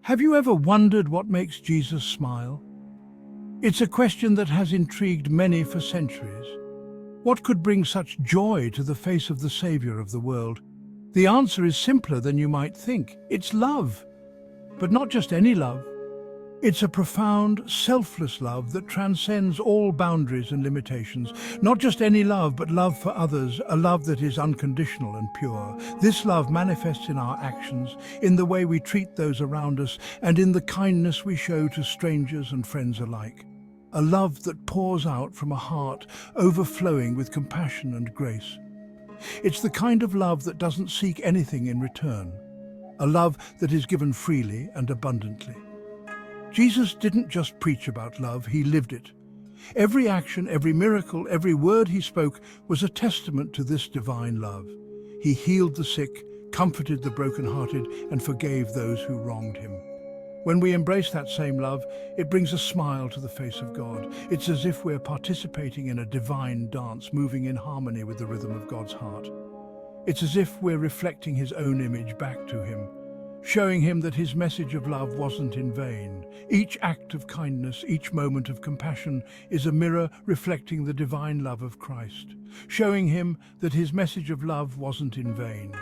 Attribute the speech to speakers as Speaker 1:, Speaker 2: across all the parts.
Speaker 1: Have you ever wondered what makes Jesus smile? It's a question that has intrigued many for centuries. What could bring such joy to the face of the Savior of the world? The answer is simpler than you might think. It's love. But not just any love. It's a profound, selfless love that transcends all boundaries and limitations. Not just any love, but love for others, a love that is unconditional and pure. This love manifests in our actions, in the way we treat those around us, and in the kindness we show to strangers and friends alike. A love that pours out from a heart overflowing with compassion and grace. It's the kind of love that doesn't seek anything in return. A love that is given freely and abundantly. Jesus didn't just preach about love, he lived it. Every action, every miracle, every word he spoke was a testament to this divine love. He healed the sick, comforted the brokenhearted, and forgave those who wronged him. When we embrace that same love, it brings a smile to the face of God. It's as if we're participating in a divine dance, moving in harmony with the rhythm of God's heart. It's as if we're reflecting his own image back to him, showing him that his message of love wasn't in vain. Each act of kindness, each moment of compassion is a mirror reflecting the divine love of Christ, showing him that his message of love wasn't in vain.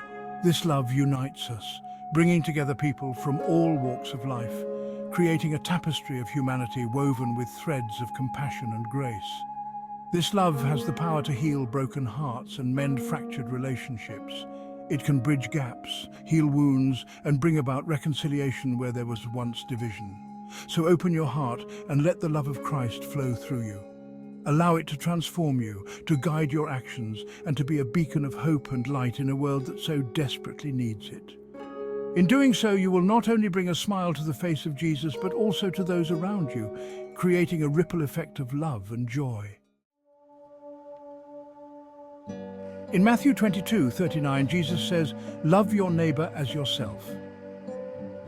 Speaker 1: This love unites us, bringing together people from all walks of life, creating a tapestry of humanity woven with threads of compassion and grace. This love has the power to heal broken hearts and mend fractured relationships. It can bridge gaps, heal wounds, and bring about reconciliation where there was once division. So open your heart and let the love of Christ flow through you. Allow it to transform you, to guide your actions, and to be a beacon of hope and light in a world that so desperately needs it. In doing so, you will not only bring a smile to the face of Jesus, but also to those around you, creating a ripple effect of love and joy. In Matthew 22:39, Jesus says, "Love your neighbor as yourself."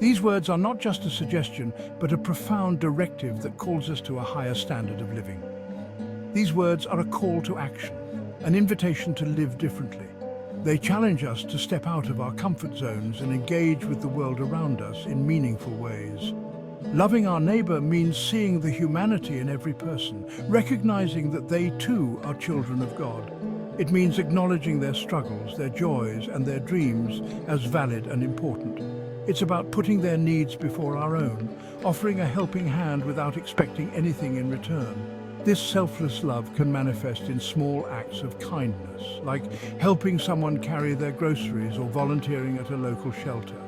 Speaker 1: These words are not just a suggestion, but a profound directive that calls us to a higher standard of living. These words are a call to action, an invitation to live differently. They challenge us to step out of our comfort zones and engage with the world around us in meaningful ways. Loving our neighbor means seeing the humanity in every person, recognizing that they too are children of God. It means acknowledging their struggles, their joys, and their dreams as valid and important. It's about putting their needs before our own, offering a helping hand without expecting anything in return. This selfless love can manifest in small acts of kindness, like helping someone carry their groceries or volunteering at a local shelter.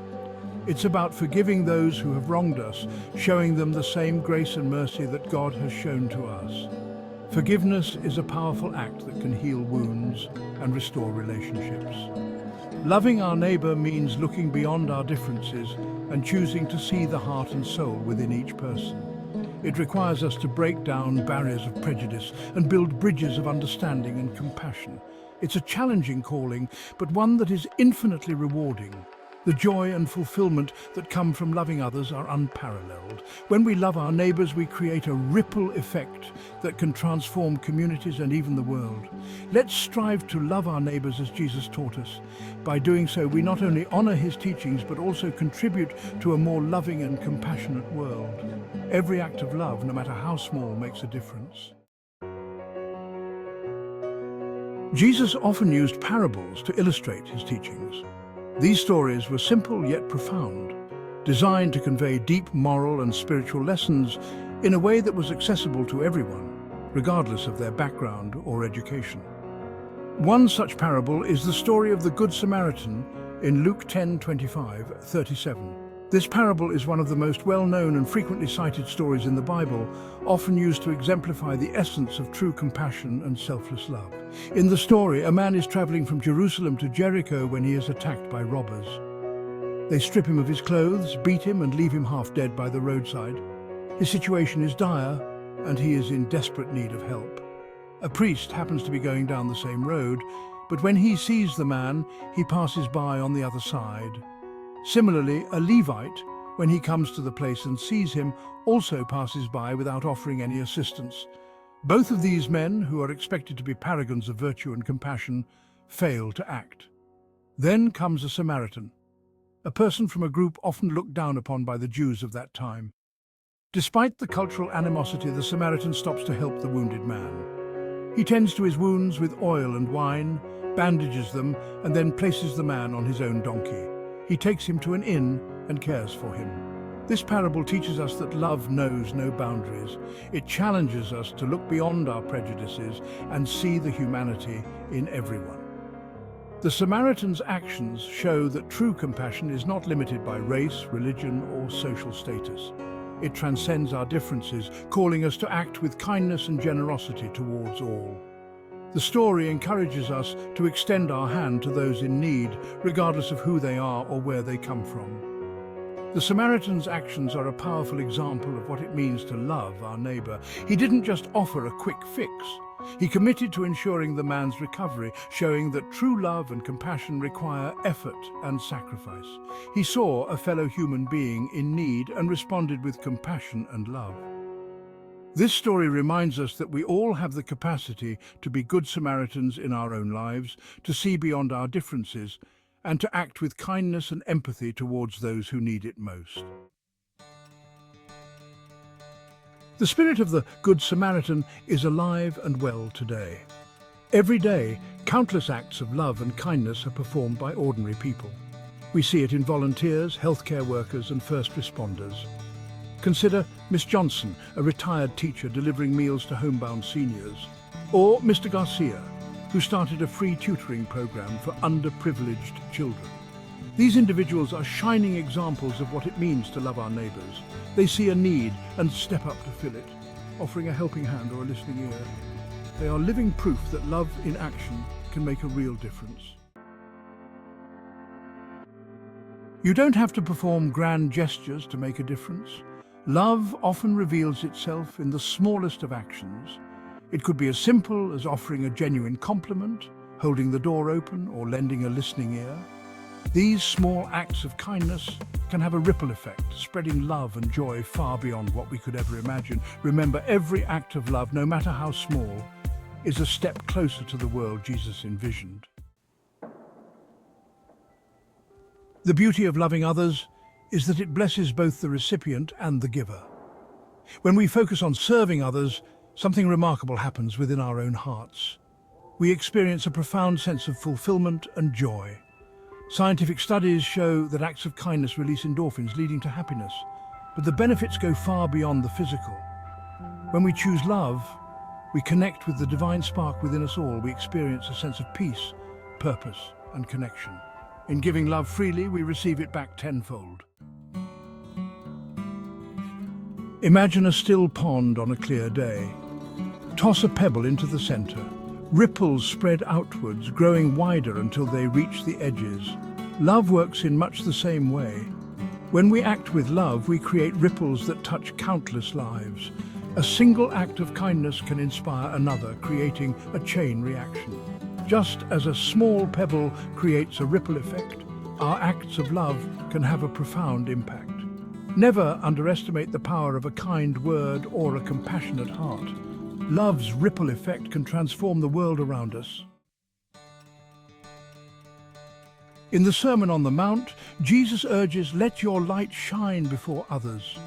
Speaker 1: It's about forgiving those who have wronged us, showing them the same grace and mercy that God has shown to us. Forgiveness is a powerful act that can heal wounds and restore relationships. Loving our neighbor means looking beyond our differences and choosing to see the heart and soul within each person. It requires us to break down barriers of prejudice and build bridges of understanding and compassion. It's a challenging calling, but one that is infinitely rewarding. The joy and fulfillment that come from loving others are unparalleled. When we love our neighbors, we create a ripple effect that can transform communities and even the world. Let's strive to love our neighbors as Jesus taught us. By doing so, we not only honor his teachings, but also contribute to a more loving and compassionate world. Every act of love, no matter how small, makes a difference. Jesus often used parables to illustrate his teachings. These stories were simple yet profound, designed to convey deep moral and spiritual lessons in a way that was accessible to everyone, regardless of their background or education. One such parable is the story of the Good Samaritan in Luke 10:25-37. This parable is one of the most well-known and frequently cited stories in the Bible, often used to exemplify the essence of true compassion and selfless love. In the story, a man is traveling from Jerusalem to Jericho when he is attacked by robbers. They strip him of his clothes, beat him, and leave him half dead by the roadside. His situation is dire, and he is in desperate need of help. A priest happens to be going down the same road, but when he sees the man, he passes by on the other side. Similarly, a Levite, when he comes to the place and sees him, also passes by without offering any assistance. Both of these men, who are expected to be paragons of virtue and compassion, fail to act. Then comes a Samaritan. a person from a group often looked down upon by the Jews of that time. Despite the cultural animosity, the Samaritan stops to help the wounded man. He tends to his wounds with oil and wine, bandages them, and then places the man on his own donkey. He takes him to an inn and cares for him. This parable teaches us that love knows no boundaries. It challenges us to look beyond our prejudices and see the humanity in everyone. The Samaritan's actions show that true compassion is not limited by race, religion, or social status. It transcends our differences, calling us to act with kindness and generosity towards all. The story encourages us to extend our hand to those in need, regardless of who they are or where they come from. The Samaritan's actions are a powerful example of what it means to love our neighbor. He didn't just offer a quick fix. He committed to ensuring the man's recovery, showing that true love and compassion require effort and sacrifice. He saw a fellow human being in need and responded with compassion and love. This story reminds us that we all have the capacity to be good Samaritans in our own lives, to see beyond our differences, and to act with kindness and empathy towards those who need it most. The spirit of the Good Samaritan is alive and well today. Every day, countless acts of love and kindness are performed by ordinary people. We see it in volunteers, healthcare workers, and first responders. Consider Miss Johnson, a retired teacher delivering meals to homebound seniors, or Mr. Garcia, who started a free tutoring program for underprivileged children. These individuals are shining examples of what it means to love our neighbours. They see a need and step up to fill it, offering a helping hand or a listening ear. They are living proof that love in action can make a real difference. You don't have to perform grand gestures to make a difference. Love often reveals itself in the smallest of actions. It could be as simple as offering a genuine compliment, holding the door open, or lending a listening ear. These small acts of kindness can have a ripple effect, spreading love and joy far beyond what we could ever imagine. Remember, every act of love, no matter how small, is a step closer to the world Jesus envisioned. The beauty of loving others is that it blesses both the recipient and the giver. When we focus on serving others, something remarkable happens within our own hearts. We experience a profound sense of fulfillment and joy. Scientific studies show that acts of kindness release endorphins, leading to happiness. But the benefits go far beyond the physical. When we choose love, we connect with the divine spark within us all. We experience a sense of peace, purpose, and connection. In giving love freely, we receive it back tenfold. Imagine a still pond on a clear day. Toss a pebble into the center. Ripples spread outwards, growing wider until they reach the edges. Love works in much the same way. When we act with love, we create ripples that touch countless lives. A single act of kindness can inspire another, creating a chain reaction. Just as a small pebble creates a ripple effect, our acts of love can have a profound impact. Never underestimate the power of a kind word or a compassionate heart. Love's ripple effect can transform the world around us. In the Sermon on the Mount, Jesus urges, "Let your light shine before others."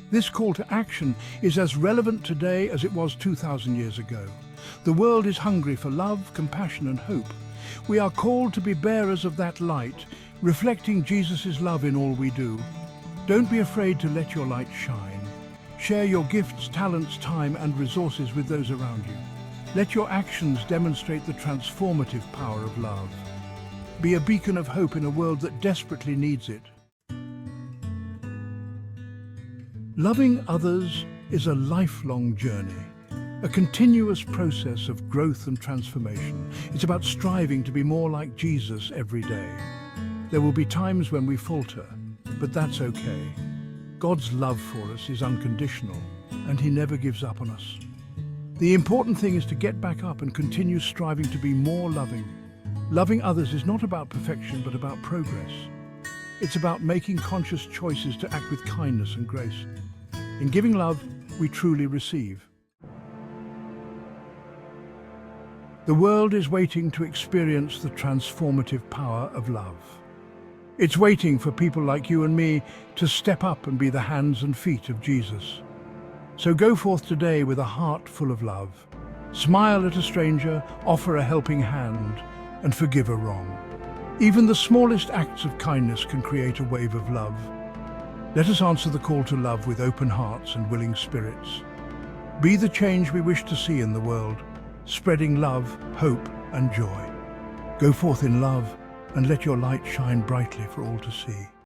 Speaker 1: This call to action is as relevant today as it was 2,000 years ago. The world is hungry for love, compassion, and hope. We are called to be bearers of that light, reflecting Jesus' love in all we do. Don't be afraid to let your light shine. Share your gifts, talents, time, and resources with those around you. Let your actions demonstrate the transformative power of love. Be a beacon of hope in a world that desperately needs it. Loving others is a lifelong journey, a continuous process of growth and transformation. It's about striving to be more like Jesus every day. There will be times when we falter, but that's okay. God's love for us is unconditional, and He never gives up on us. The important thing is to get back up and continue striving to be more loving. Loving others is not about perfection, but about progress. It's about making conscious choices to act with kindness and grace. In giving love, we truly receive. The world is waiting to experience the transformative power of love. It's waiting for people like you and me to step up and be the hands and feet of Jesus. So go forth today with a heart full of love. Smile at a stranger, offer a helping hand, and forgive a wrong. Even the smallest acts of kindness can create a wave of love. Let us answer the call to love with open hearts and willing spirits. Be the change we wish to see in the world, spreading love, hope, and joy. Go forth in love and let your light shine brightly for all to see.